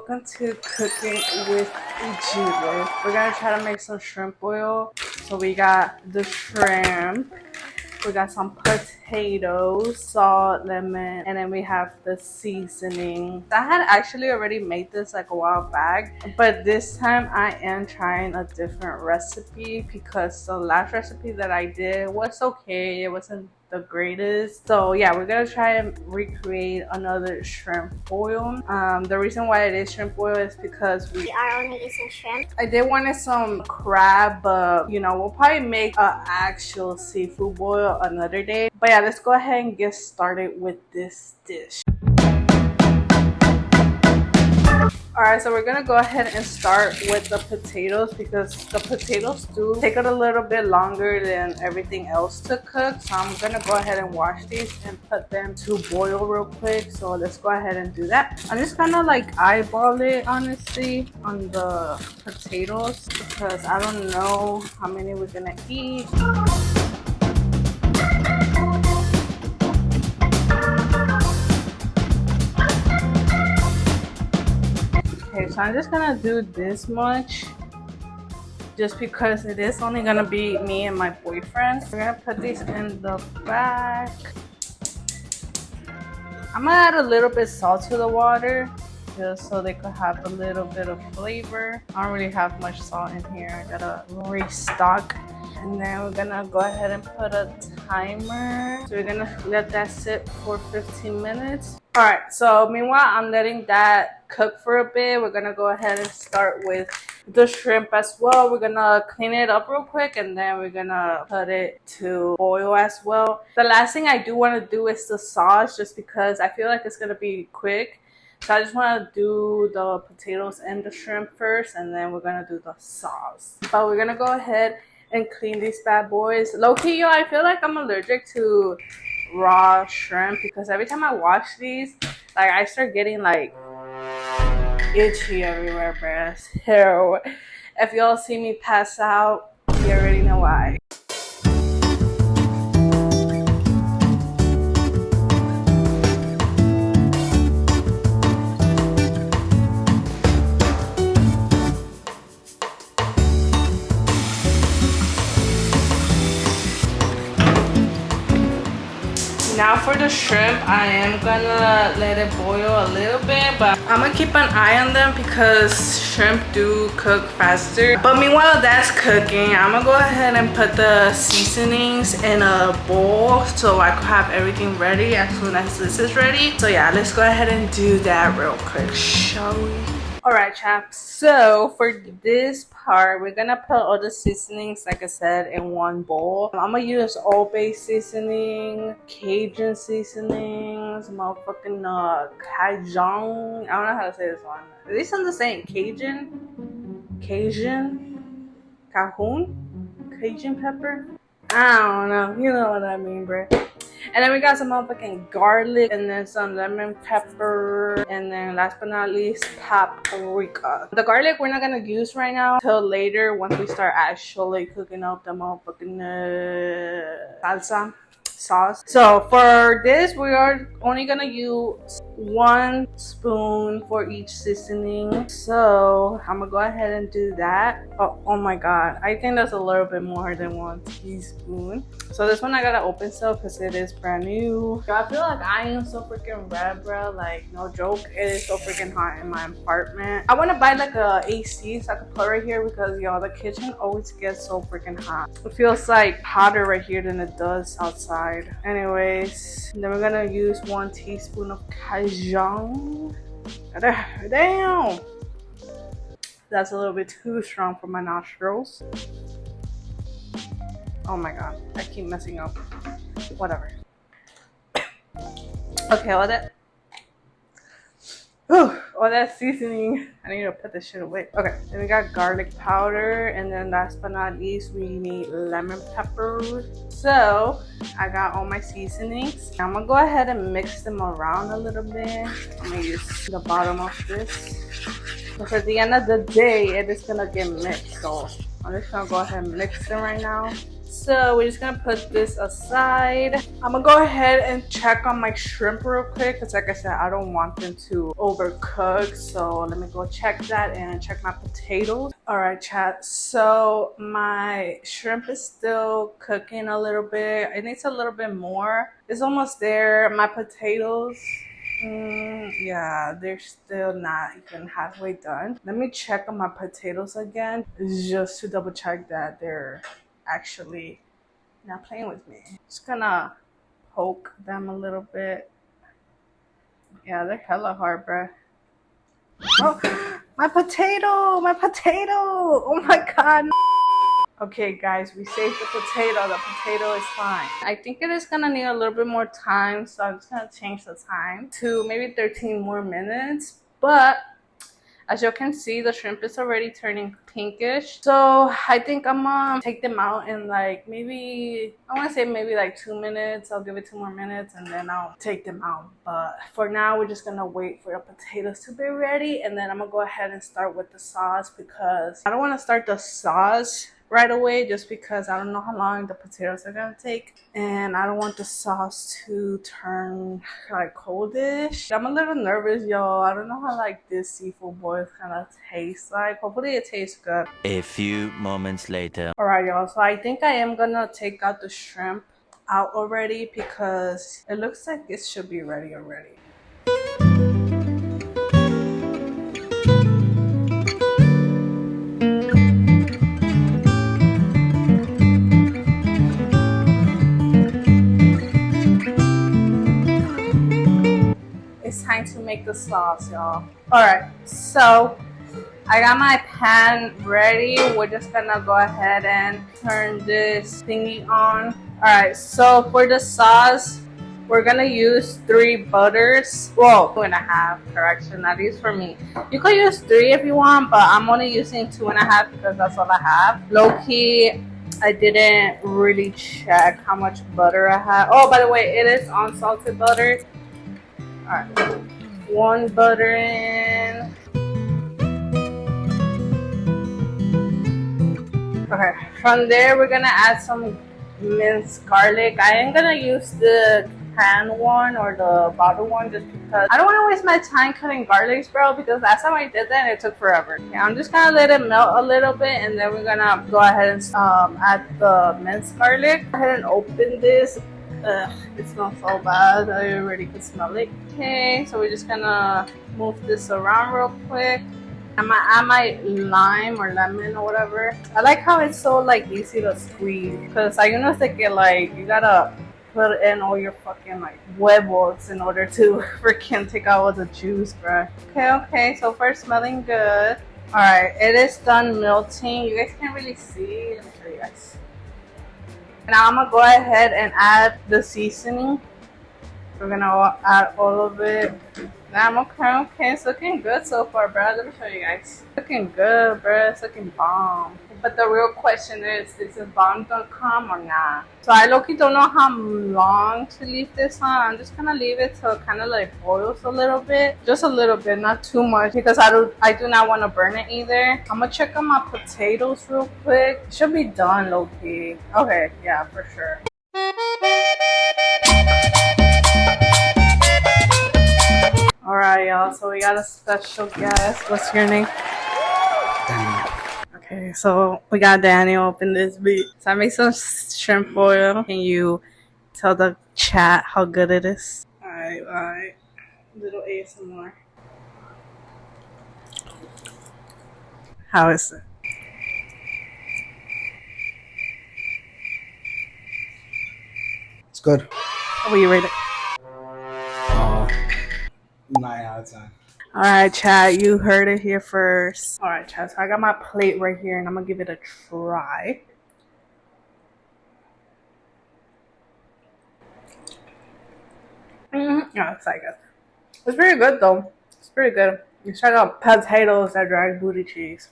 welcome to Cooking with Judith. We're gonna try to make some shrimp boil. So we got the shrimp, we got some potatoes, salt, lemon, and then we have the seasoning. I had actually already made this like a while back, but this time I am trying a different recipe because the last recipe that I did was okay. It wasn't the greatest. So yeah, we're gonna try and recreate another shrimp boil. The reason why it is shrimp boil is because we are only using shrimp. I did wanted some crab, but you know, we'll probably make an actual seafood boil another day. But yeah, let's go ahead and get started with this dish. Alright, so we're gonna go ahead and start with the potatoes because the potatoes do take it a little bit longer than everything else to cook. So I'm gonna go ahead and wash these and put them to boil real quick. So let's go ahead and do that. I'm just kind of like eyeball it honestly on the potatoes because I don't know how many we're gonna eat. Okay, so I'm just gonna do this much just because it is only gonna be me and my boyfriend. We're gonna put these in the back. I'm gonna add a little bit salt to the water just so they could have a little bit of flavor. I don't really have much salt in here. I gotta restock. And then we're gonna go ahead and put a timer. So we're gonna let that sit for 15 minutes. All right, so meanwhile, I'm letting that cook for a bit. We're gonna go ahead and start with the shrimp as well. We're gonna clean it up real quick and then we're gonna put it to boil as well. The last thing I do wanna do is the sauce just because I feel like it's gonna be quick. So I just wanna do the potatoes and the shrimp first and then we're gonna do the sauce. But we're gonna go ahead and clean these bad boys. Low-key, yo, I feel like I'm allergic to raw shrimp because every time I wash these, like I start getting like itchy everywhere, bruh. So if y'all see me pass out, you already know why. Now for the shrimp, I am gonna let it boil a little bit, but I'm gonna keep an eye on them because shrimp do cook faster. But meanwhile that's cooking, I'm gonna go ahead and put the seasonings in a bowl so I can have everything ready as soon as this is ready. So yeah, let's go ahead and do that real quick, shall we? Alright, chaps, so for this part, we're gonna put all the seasonings, like I said, in one bowl. I'm gonna use all-base seasoning, Cajun seasonings, motherfucking Cajun. I don't know how to say this one. At least I'm the same. Cajun, Cajun pepper. I don't know. You know what I mean, bruh. And then we got some motherfucking garlic and then some lemon pepper and then last but not least paprika. The garlic we're not gonna use right now till later once we start actually cooking up the motherfucking salsa sauce. So for this we are only gonna use 1 spoon for each seasoning. So I'm gonna go ahead and do that. Oh my god, I think that's a little bit more than 1 teaspoon. So this one I gotta open still because it is brand new. I feel like I am so freaking red, bro. Like no joke, it is so freaking hot in my apartment. I want to buy like a AC so I can put right here because y'all, the kitchen always gets so freaking hot. It feels like hotter right here than it does outside. Anyways, then we're gonna use 1 teaspoon of Cajun. Damn, that's a little bit too strong for my nostrils. Oh my god, I keep messing up. Whatever. Okay, all that seasoning. I need to put this shit away. Okay, then we got garlic powder, and then last but not least, we need lemon pepper. So I got all my seasonings. I'm gonna go ahead and mix them around a little bit. I'm gonna use the bottom of this because at the end of the day, it is gonna get mixed. So I'm just gonna go ahead and mix them right now. So we're just gonna put this aside. I'm gonna go ahead and check on my shrimp real quick because like I said, I don't want them to overcook. So let me go check that and check my potatoes. All right, chat. So my shrimp is still cooking a little bit. It needs a little bit more. It's almost there. My potatoes, yeah, they're still not even halfway done. Let me check on my potatoes again just to double check that they're actually not playing with me. Just gonna poke them a little bit. Yeah, they're hella hard, bruh. Oh, my potato! My potato! Oh my god! Okay, guys, we saved the potato. The potato is fine. I think it is gonna need a little bit more time, so I'm just gonna change the time to maybe 13 more minutes. But as you can see, the shrimp is already turning pinkish. So I think I'm gonna take them out in like maybe, I wanna say maybe like 2 minutes. I'll give it 2 more minutes and then I'll take them out. But for now, we're just gonna wait for the potatoes to be ready. And then I'm gonna go ahead and start with the sauce because I don't wanna start the sauce right away just because I don't know how long the potatoes are gonna take and I don't want the sauce to turn like coldish. I'm a little nervous, y'all. I don't know how like this seafood boil kind of tastes like. Hopefully it tastes good. A few moments later. All right, y'all, so I think I am gonna take out the shrimp out already because it looks like it should be ready already. It's time to make the sauce, y'all. All right, so I got my pan ready. We're just gonna go ahead and turn this thingy on. All right, so for the sauce, we're gonna use 3 butters. Well, 2.5, correction, at least for me. You could use 3 if you want, but I'm only using 2.5 because that's all I have. Low key, I didn't really check how much butter I have. Oh, by the way, it is unsalted butter. All right, 1 butter in. Okay, from there we're gonna add some minced garlic. I am gonna use the can one or the bottle one just because I don't want to waste my time cutting garlics, bro, because last time I did that it took forever. Okay, I'm just gonna let it melt a little bit and then we're gonna go ahead and add the minced garlic. Go ahead and open this. Ugh, it smells so bad. I already could smell it. Okay, so we're just gonna move this around real quick. I'm gonna add my lime or lemon or whatever. I like how it's so like easy to squeeze because I know that like you gotta put in all your fucking like huevos in order to freaking take out all the juice, bro. Okay, so far smelling good. All right, it is done melting. You guys can't really see. Let me show you guys. Now I'm gonna go ahead and add the seasoning. We're gonna add all of it. Damn, okay, it's looking good so far, bro. Let me show you guys. Looking good, bro. It's looking bomb. But the real question is it bomb gonna come or not? So I low-key don't know how long to leave this on. I'm just gonna leave it till it kind of like boils a little bit. Just a little bit, not too much, because I do not want to burn it either. I'm gonna check on my potatoes real quick. It should be done, low-key. Okay, yeah, for sure. Alright, y'all, so we got a special guest. What's your name? Daniel. Okay, so we got Daniel up in this beat. So I made some shrimp boil. Can you tell the chat how good it is? Alright. Little ASMR. How is it? It's good. How will you rate it? 9 out of 10. Alright, chat, you heard it here first. Alright, chat, so I got my plate right here and I'm gonna give it a try. Yeah, it's like it. It's pretty good though. It's pretty good. You start out potatoes that drag booty cheese.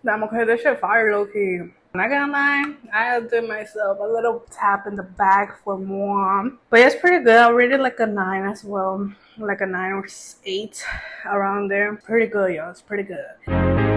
Damn, okay, this shit fire low key. I'm not gonna lie, I'll do myself a little tap in the back for more. But it's pretty good. I'll rate it like a 9 as well. Like a 9 or 8 around there. Pretty good, y'all. It's pretty good.